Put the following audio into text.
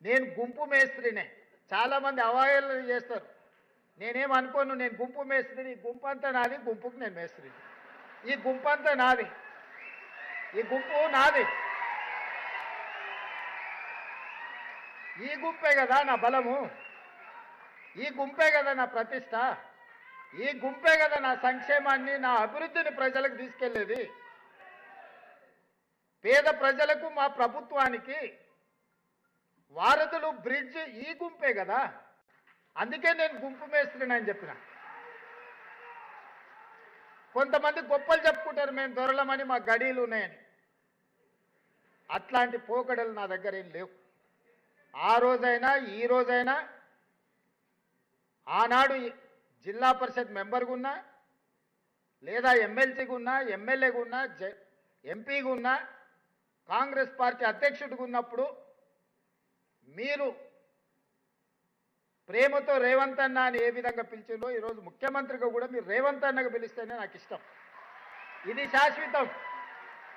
నేను గుంపు మేస్త్రినే. చాలామంది అవహేళన చేస్తారు. నేనేం అనుకోను, నేను గుంపు మేస్త్రిని. ఈ గుంపు అంతా నాది, గుంపుకు నేను మేస్త్రిని. ఈ గుంపు అంతా నాది, ఈ గుంపు నాది. ఈ గుంపే కదా నా బలము, ఈ గుంపే కదా నా ప్రతిష్ట, ఈ గుంపే కదా నా సంక్షేమాన్ని, నా అభివృద్ధిని ప్రజలకు తీసుకెళ్లేది. పేద ప్రజలకు, మా ప్రభుత్వానికి వారధులు, బ్రిడ్జ్ ఈ గుంపే కదా. అందుకే నేను గుంపు మేస్త్రిని అని చెప్పిన. కొంతమంది గొప్పలు చెప్పుకుంటారు, మేము దొరలమని, మా గడీలు ఉన్నాయని. అట్లాంటి పోకడలు నా దగ్గర ఏం లేవు. ఆ రోజైనా ఈ రోజైనా, ఆనాడు జిల్లా పరిషత్ మెంబర్గా ఉన్నా, లేదా ఎమ్మెల్సీగా ఉన్నా, ఎమ్మెల్యేగా ఉన్నా, ఎంపీగా ఉన్నా, కాంగ్రెస్ పార్టీ అధ్యక్షుడిగా ఉన్నప్పుడు మీరు ప్రేమతో రేవంత్ అన్న అని ఏ విధంగా పిలిచిందో, ఈరోజు ముఖ్యమంత్రిగా కూడా మీరు రేవంత్ అన్నగా పిలిస్తేనే నాకు ఇష్టం. ఇది శాశ్వతం.